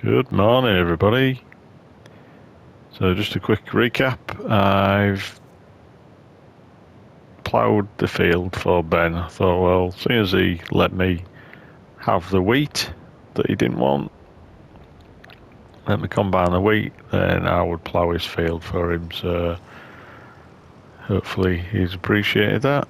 Good morning, everybody. So, just a quick recap. I've ploughed the field for Ben. I thought, well, seeing as he let me have the wheat that he didn't want, let me combine the wheat, then I would plough his field for him. So, hopefully, he's appreciated that.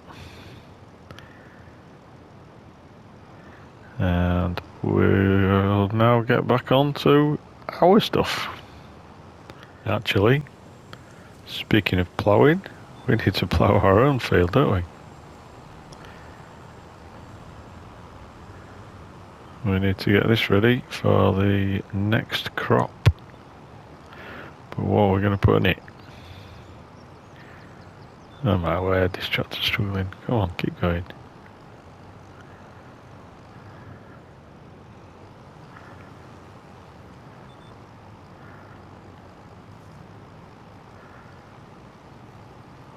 And we'll now get back on to our stuff. Actually, speaking of ploughing, we need to plough our own field, don't we? We need to get this ready for the next crop. But what are we going to put in it? Oh my word, this tractor's struggling. Come on, keep going.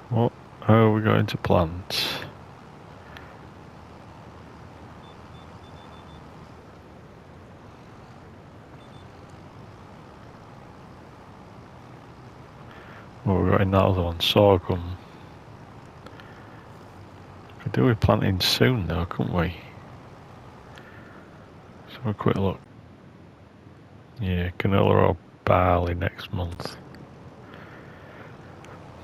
What are we going to plant? What we got in that other one? Sorghum. Could do with planting soon though, couldn't we? Let's have a quick look. Yeah, canola or barley next month.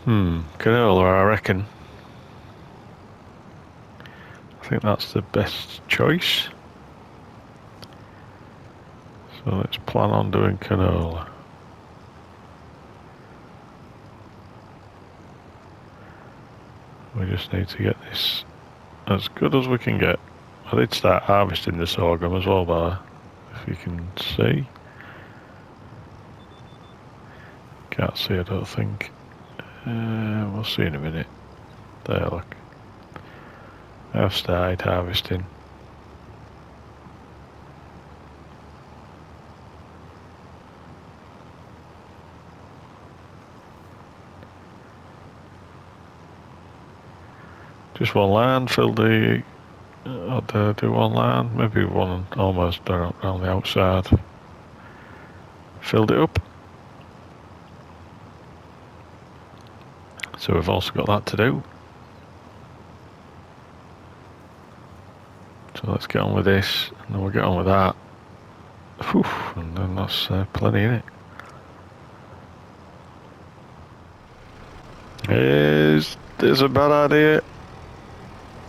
Canola, I reckon. I think that's the best choice. So let's plan on doing canola. We just need to get this as good as we can get. I did start harvesting the sorghum as well, by if you can see. Can't see, I don't think. We'll see in a minute. There, look. I've started harvesting. Just one line, fill the... I'll do one line, maybe one almost around the outside. Filled it up. So we've also got that to do. So let's get on with this, and then we'll get on with that. Whew, and then that's plenty in it. Is this a bad idea?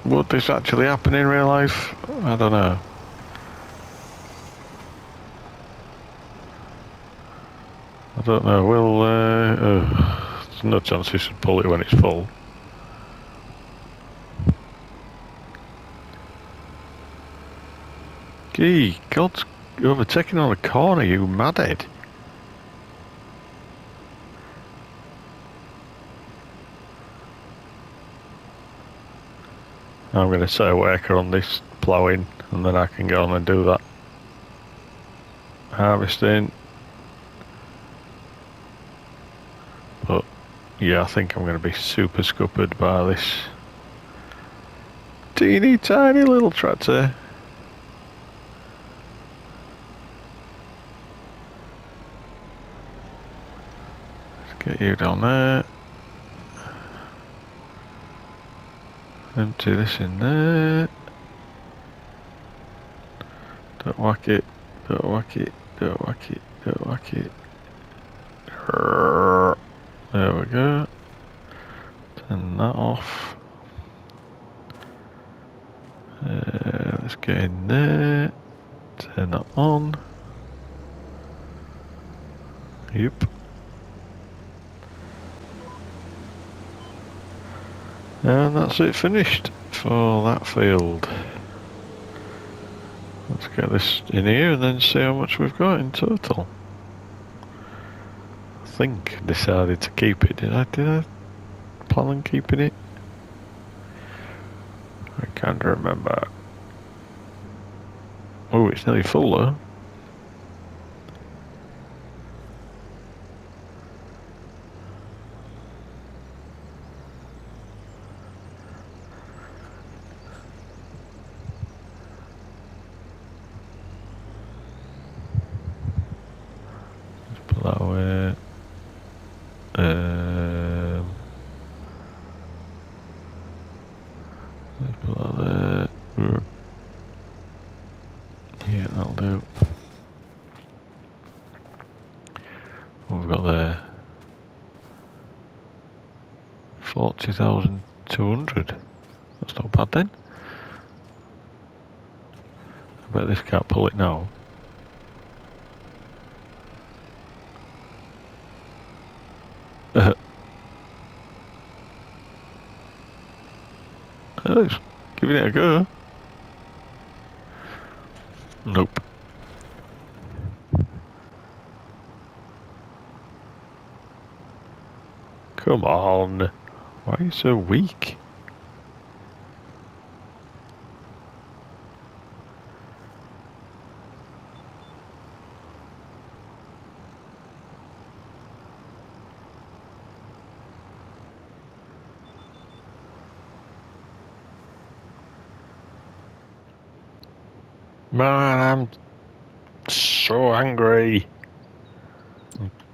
Would this actually happen in real life? I don't know. I don't know. There's no chance you should pull it when it's full. Gee, God's overtaking on a corner, you madhead. I'm going to set a worker on this ploughing, and then I can go on and do that harvesting. But yeah, I think I'm going to be super scuppered by this teeny tiny little tractor. Let's get you down there. Empty this in there. Don't whack it, don't whack it, don't whack it, don't whack it. There we go. Turn that off. Let's get in there. Turn that on. Yep. And that's it finished for that field. Let's get this in here and then see how much we've got in total. I think I decided to keep it, did I plan on keeping it? I can't remember. Oh, it's nearly full though. 40,200. That's not bad then. I bet this can't pull it now. It's giving it a go. Nope. Come on. Why are you so weak? Man, I'm so angry.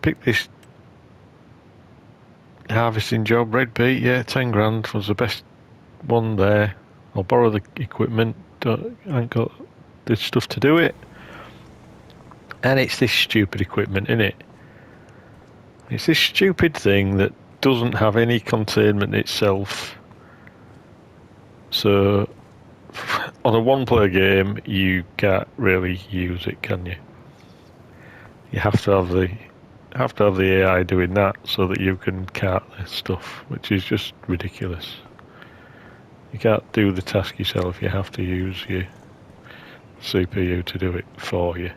Pick this harvesting job, red peat, yeah, 10 grand was the best one there. I'll borrow the equipment, I ain't got the stuff to do it. And it's this stupid equipment, innit? It's this stupid thing that doesn't have any containment itself. So, on a one-player game, you can't really use it, can you? You have to have the AI doing that so that you can cart this stuff, which is just ridiculous. You can't do the task yourself. You have to use your CPU to do it for you,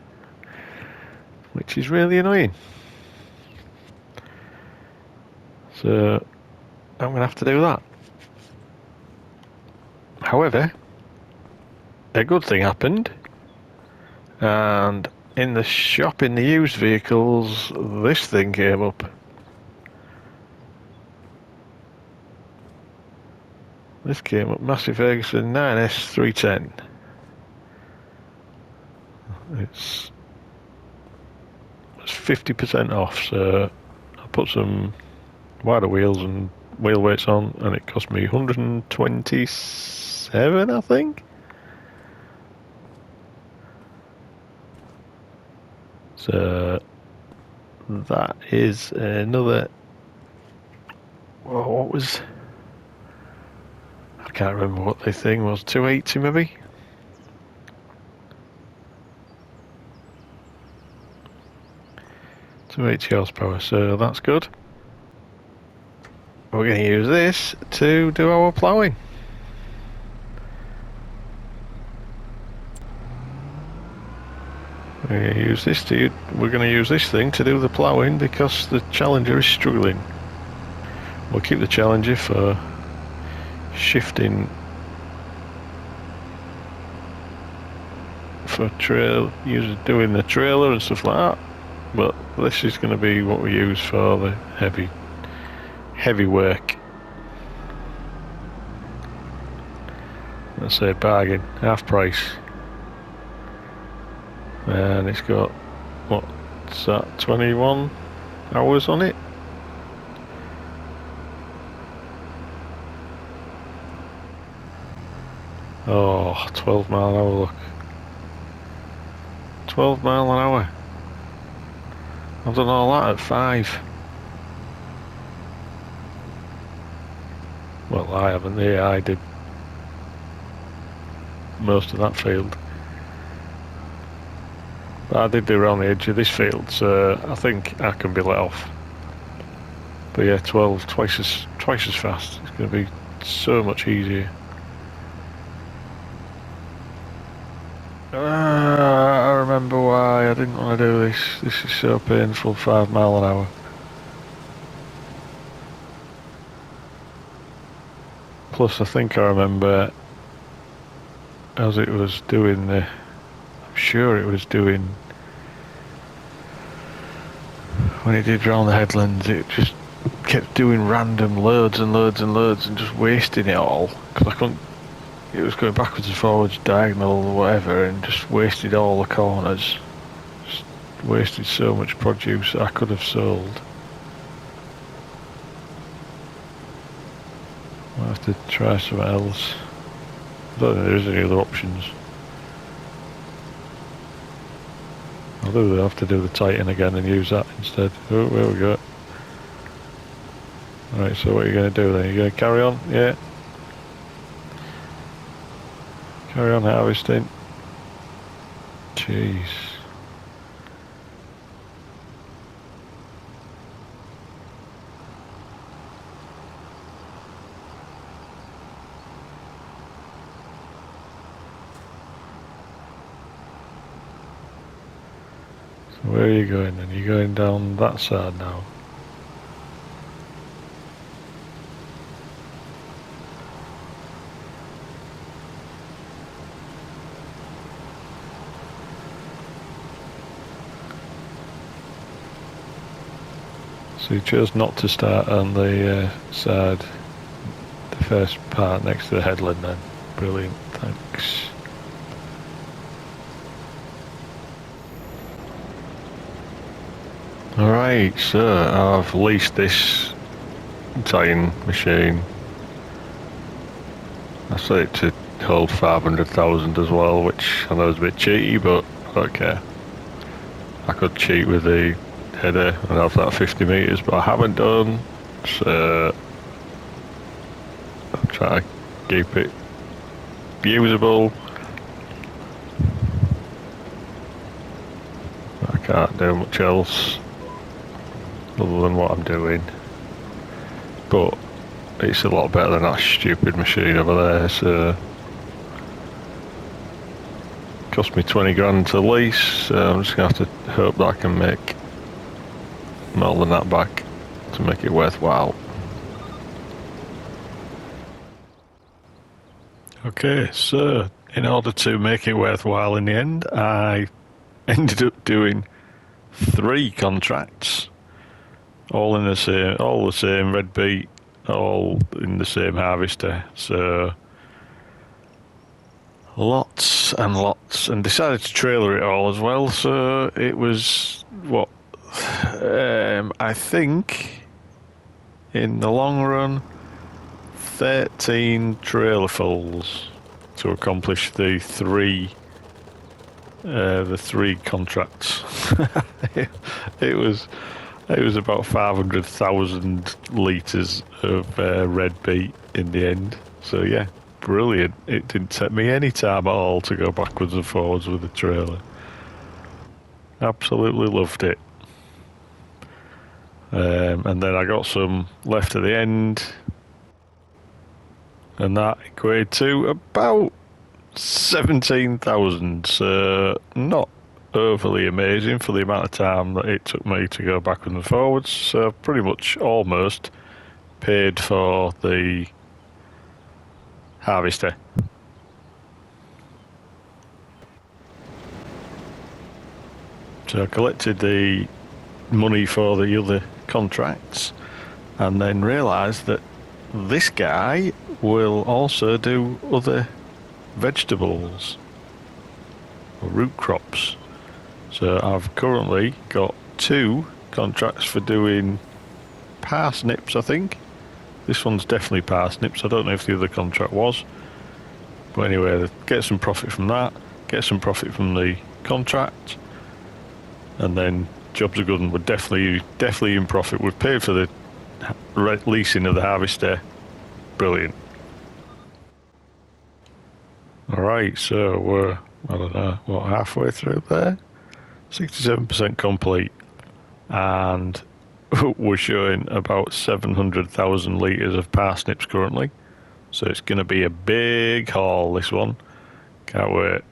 which is really annoying. So I'm going to have to do that. However, a good thing happened, and in the shop in the used vehicles, this thing came up. This came up, Massey Ferguson 9S 310. It's 50% off, so I put some wider wheels and wheel weights on, and it cost me 127, I think. So that is another. Well, what was? I can't remember what the thing was. 280 maybe. .280 horsepower. So that's good. We're going to use this to do our ploughing. We're going to use this thing to do the ploughing because the Challenger is struggling. We'll keep the Challenger for shifting, for doing the trailer and stuff like that. But this is going to be what we use for the heavy work. Let's say bargain, half price. And it's got, what's that, 21 hours on it? Oh, 12 mile an hour, look. 12 mile an hour. I've done all that at 5. Well, I haven't, the AI did most of that field. But I did do around the edge of this field, so I think I can be let off. But yeah, 12, twice as fast. It's going to be so much easier. I remember why I didn't want to do this. This is so painful, 5 mile an hour. Plus, I think I remember as it was doing the, I'm sure it was doing, when it did round the headlands, it just kept doing random loads and loads and loads and just wasting it all, because I couldn't, it was going backwards and forwards, diagonal or whatever, and just wasted all the corners. Just wasted so much produce that I could have sold. I'll have to try something else. I don't think there is any other options. I'll have to do the Titan again and use that instead. Oh, there we go. Right, so what are you going to do then? You're going to carry on? Yeah. Carry on harvesting. Jeez. So where are you going then? You're going down that side now. So you chose not to start on the side, the first part next to the headland then. Brilliant, thanks. Alright, so I've leased this tying machine. I set it to hold 500,000 as well, which I know is a bit cheaty, but I don't care. I could cheat with the header and have that 50 metres, but I haven't done, so I'm trying to keep it usable. I can't do much else other than what I'm doing, but it's a lot better than that stupid machine over there, so cost me 20 grand to lease, so I'm just gonna have to hope that I can make more than that back to make it worthwhile. Okay, so in order to make it worthwhile in the end, I ended up doing 3 contracts, all the same red beet, all in the same harvester. So lots and lots, and decided to trailer it all as well. So it was what I think in the long run 13 trailerfuls to accomplish the three contracts. it was about 500,000 litres of red beet in the end. So yeah, brilliant. It didn't take me any time at all to go backwards and forwards with the trailer. Absolutely loved it. And then I got some left at the end, and that equated to about 17,000. So not overly amazing for the amount of time that it took me to go backwards and forwards. So pretty much almost paid for the harvester. So I collected the money for the other contracts and then realised that this guy will also do other vegetables or root crops. So I've currently got 2 contracts for doing parsnips, I think. This one's definitely parsnips. I don't know if the other contract was. But anyway, get some profit from that, get some profit from the contract, and then jobs are good and we're definitely in profit. We've paid for the leasing of the harvester. Brilliant. Alright, so we're, I don't know, what, halfway through there? 67% complete. And we're showing about 700,000 litres of parsnips currently. So it's going to be a big haul, this one. Can't wait.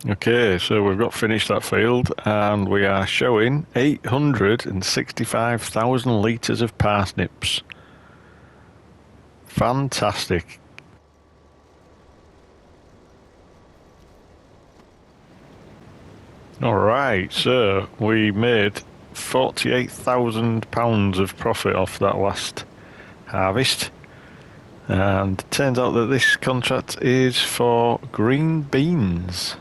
Okay, so we've got finished that field and we are showing 865,000 litres of parsnips. Fantastic. Alright, so we made £48,000 of profit off that last harvest. And it turns out that this contract is for green beans.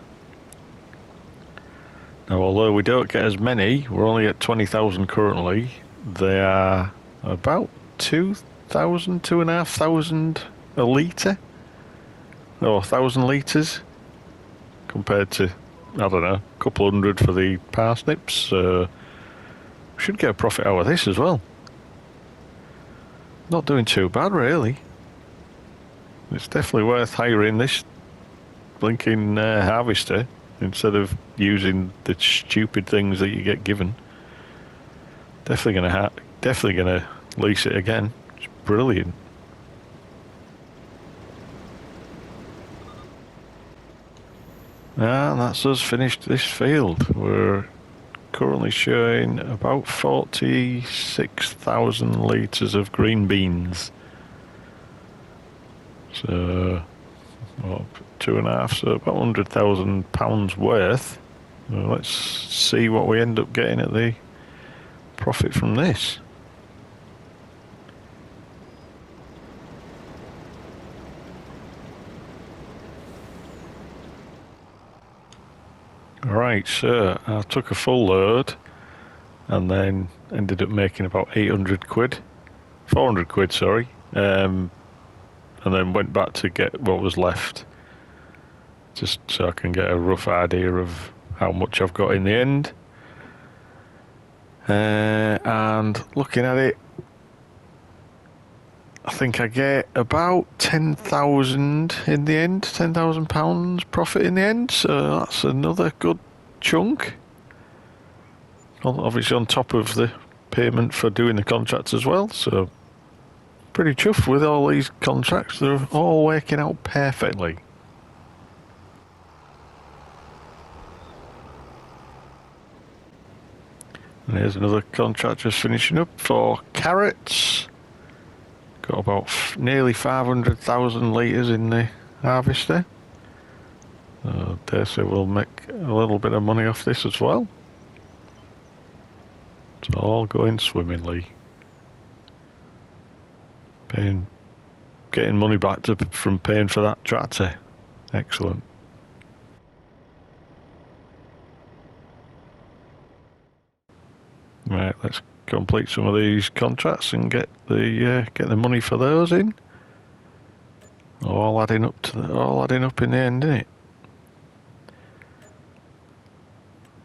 Now, although we don't get as many, we're only at 20,000 currently, they are about 2,000, 2,500 a litre, or 1,000 litres, compared to, I don't know, a couple hundred for the parsnips. So should get a profit out of this as well. Not doing too bad, really. It's definitely worth hiring this blinking harvester instead of using the stupid things that you get given. Definitely gonna lease it again. It's brilliant. And that's us finished this field. We're currently showing about 46,000 litres of green beans. So, what, 2.5, so about £100,000 worth. Well, let's see what we end up getting at the profit from this. Right, so I took a full load and then ended up making about 800 quid, 400 quid, sorry, and then went back to get what was left, just so I can get a rough idea of how much I've got in the end. And looking at it, I think I get about 10,000 in the end, £10,000 profit in the end, so that's another good chunk. Obviously on top of the payment for doing the contracts as well, so pretty chuffed with all these contracts. They're all working out perfectly. And here's another contract just finishing up for carrots. Got about nearly 500,000 litres in the harvester. So dare say we'll make a little bit of money off this as well. It's all going swimmingly. Getting money back from paying for that tractor. Excellent. Right, let's complete some of these contracts and get the money for those in. All adding up in the end, isn't it?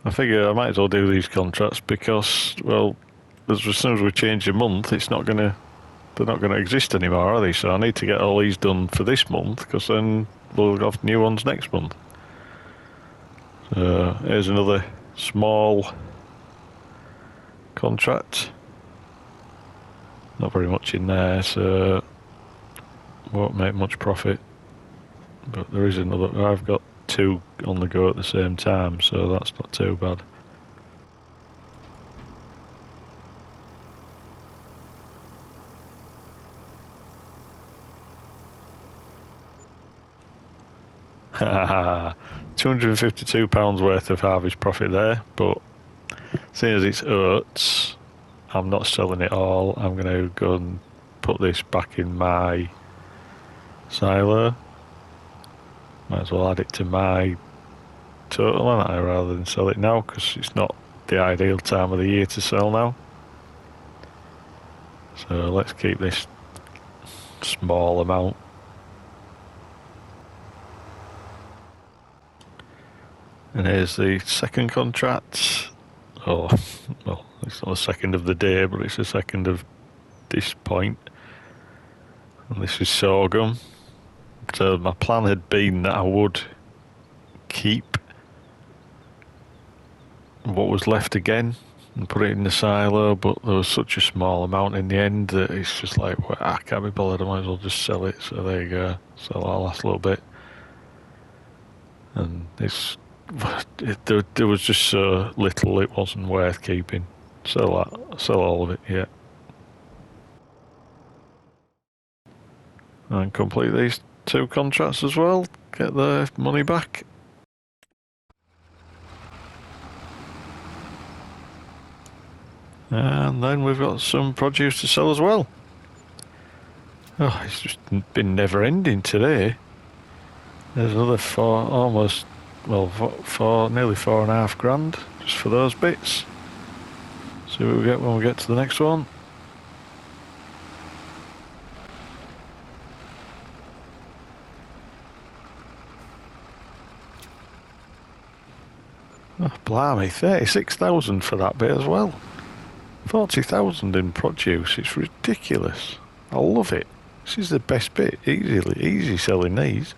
I figure I might as well do these contracts because, well, as soon as we change the month, they're not going to exist anymore, are they? So I need to get all these done for this month because then we'll have new ones next month. So here's another small contract. Not very much in there, so won't make much profit. But there is another. I've got two on the go at the same time, so that's not too bad. £252 worth of harvest profit there, but seeing as it's oats, I'm not selling it all. I'm going to go and put this back in my silo. Might as well add it to my total, rather than sell it now, because it's not the ideal time of the year to sell now. So let's keep this small amount. And here's the second contract. Oh, well, it's not the second of the day, but it's the second of this point. And this is sorghum. So my plan had been that I would keep what was left again and put it in the silo, but there was such a small amount in the end that it's just like, well, I can't be bothered, I might as well just sell it. So there you go, sell that last little bit. And there was just so little, it wasn't worth keeping. Sell all of it, yeah. And complete these two contracts as well, get the money back. And then we've got some produce to sell as well. Oh, it's just been never ending today. There's another nearly 4.5 grand just for those bits. See what we get when we get to the next one. Oh, blimey, 36,000 for that bit as well. 40,000 in produce. It's ridiculous. I love it. This is the best bit. Easy selling these.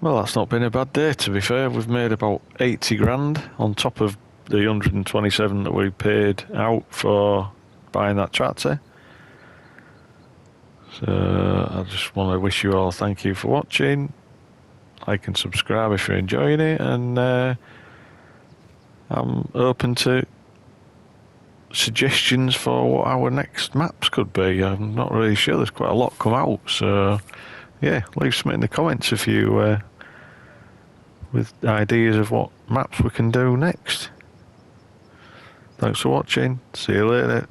Well, that's not been a bad day, to be fair. We've made about 80 grand on top of the 127 that we paid out for buying that tractor. So I just want to wish you all thank you for watching. Like and subscribe if you're enjoying it, and I'm open to suggestions for what our next maps could be. I'm not really sure. There's quite a lot come out, so yeah, leave some in the comments if you with ideas of what maps we can do next. Thanks for watching. See you later.